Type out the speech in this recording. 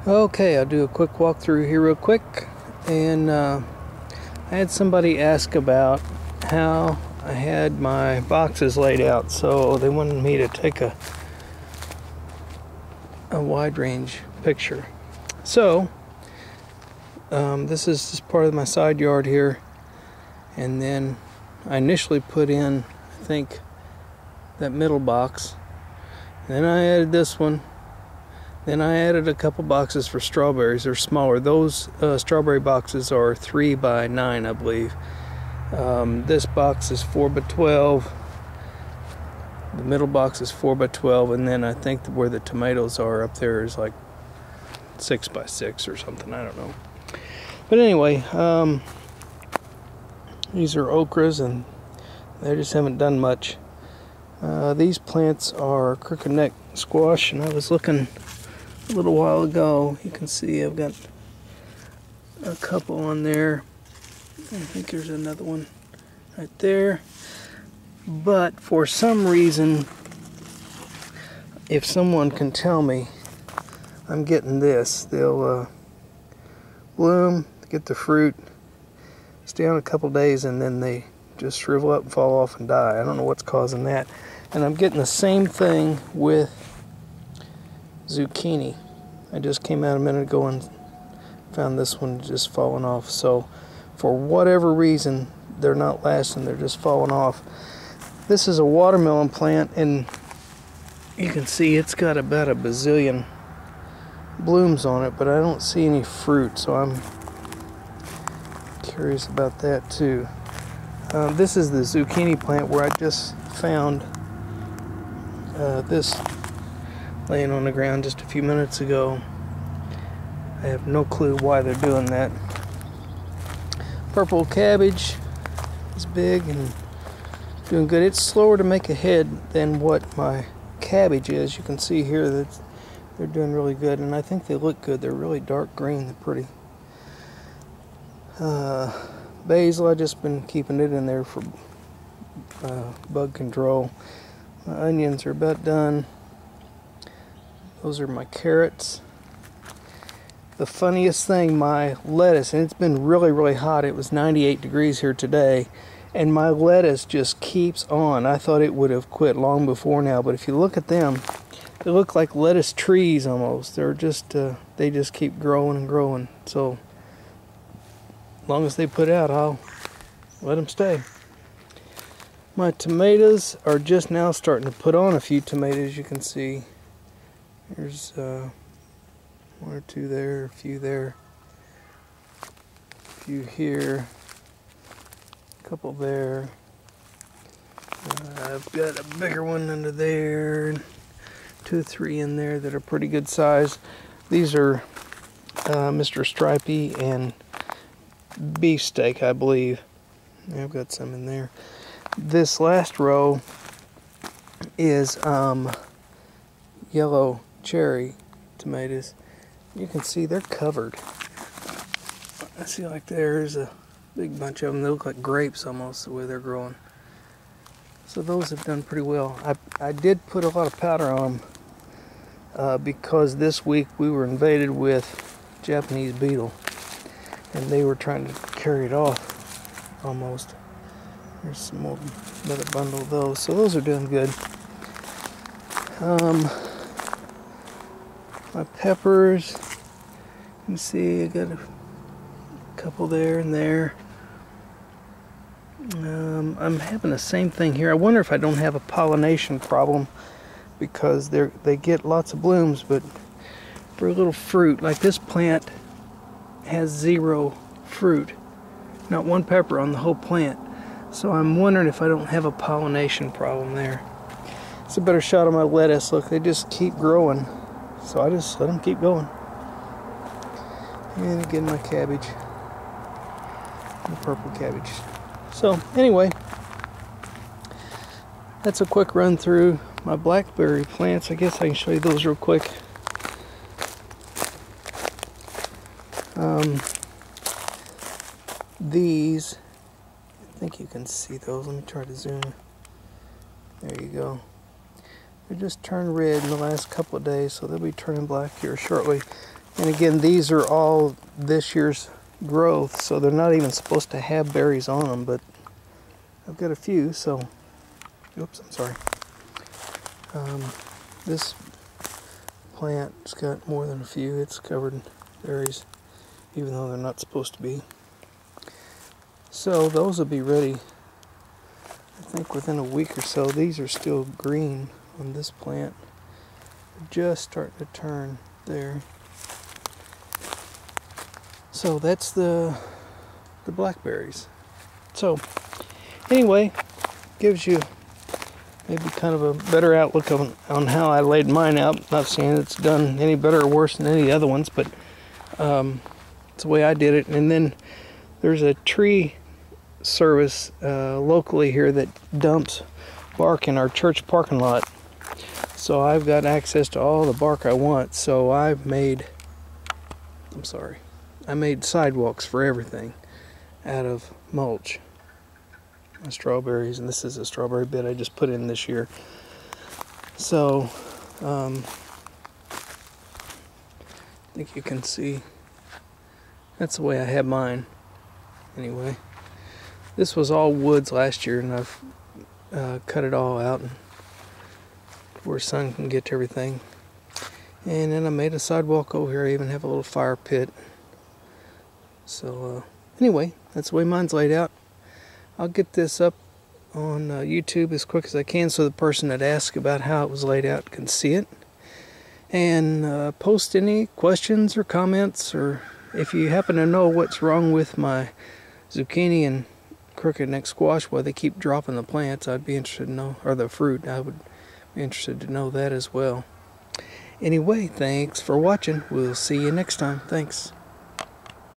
Okay, I'll do a quick walkthrough here real quick. And I had somebody ask about how I had my boxes laid out, so they wanted me to take a wide range picture. So this is just part of my side yard here, and then I initially put in, I think, that middle box. Then I added this one. Then I added a couple boxes for strawberries. They're smaller. Those strawberry boxes are 3 by 9, I believe. This box is 4 by 12. The middle box is 4 by 12, and then I think where the tomatoes are up there is like 6 by 6 or something. I don't know. But anyway, these are okras, and they just haven't done much. These plants are crooked neck squash, and I was looking a little while ago. You can see I've got a couple on there. I think there's another one right there. But for some reason, if someone can tell me I'm getting this, they'll bloom, get the fruit, stay on a couple days, and then they just shrivel up and fall off and die. I don't know what's causing that. And I'm getting the same thing with zucchini. I just came out a minute ago and found this one just falling off. So for whatever reason, they're not lasting, they're just falling off. This is a watermelon plant, and you can see it's got about a bazillion blooms on it, but I don't see any fruit, so I'm curious about that too. This is the zucchini plant where I just found this laying on the ground just a few minutes ago. I have no clue why they're doing that. Purple cabbage is big and doing good. It's slower to make a head than what my cabbage is. You can see here that they're doing really good, and I think they look good. They're really dark green. They're pretty. Basil, I've just been keeping it in there for bug control. My onions are about done. Those are my carrots. The funniest thing, my lettuce, and it's been really, really hot. It was 98 degrees here today, and my lettuce just keeps on. I thought it would have quit long before now, but if you look at them, they look like lettuce trees almost. They're just, they just keep growing and growing. So, as long as they put out, I'll let them stay. My tomatoes are just now starting to put on a few tomatoes, you can see. There's 1 or 2 there, a few there, a few here, a couple there. I've got a bigger one under there, 2 or 3 in there that are pretty good size. These are Mr. Stripey and beefsteak, I believe. I've got some in there. This last row is yellow cherry tomatoes. You can see they're covered. I see like there's a big bunch of them. They look like grapes almost the way they're growing. So those have done pretty well. I did put a lot of powder on them because this week we were invaded with Japanese beetle, and they were trying to carry it off almost. There's some more, another bundle of those. So those are doing good. My peppers, you can see I got a couple there and there. I'm having the same thing here. I wonder if I don't have a pollination problem, because they get lots of blooms, but very little fruit. Like this plant has 0 fruit, not 1 pepper on the whole plant. So I'm wondering if I don't have a pollination problem there. It's a better shot of my lettuce. Look, they just keep growing. So I just let them keep going. And again, my cabbage. The purple cabbage. So anyway, that's a quick run through my blackberry plants. I guess I can show you those real quick. These, I think you can see those. Let me try to zoom. There you go. They just turned red in the last couple of days, so they'll be turning black here shortly. And again, these are all this year's growth, so they're not even supposed to have berries on them, but I've got a few, so, oops, I'm sorry. This plant's got more than a few. It's covered in berries, even though they're not supposed to be. So those will be ready, I think, within a week or so. These are still green on this plant. They're just starting to turn there. So that's the blackberries. So anyway, gives you maybe kind of a better outlook on how I laid mine out. Not saying it's done any better or worse than any other ones, but it's the way I did it. And then there's a tree service locally here that dumps bark in our church parking lot. So I've got access to all the bark I want. So I made sidewalks for everything out of mulch. My strawberries, and this is a strawberry bed I just put in this year. So I think you can see that's the way I have mine. Anyway, this was all woods last year, and I've cut it all out where sun can get to everything. And then I made a sidewalk over here. I even have a little fire pit. So anyway, that's the way mine's laid out. I'll get this up on YouTube as quick as I can so the person that asked about how it was laid out can see it. And post any questions or comments, or if you happen to know what's wrong with my zucchini and crooked neck squash, why they keep dropping the plants, I'd be interested to know, or the fruit, I would be interested to know that as well. Anyway, thanks for watching. We'll see you next time. Thanks.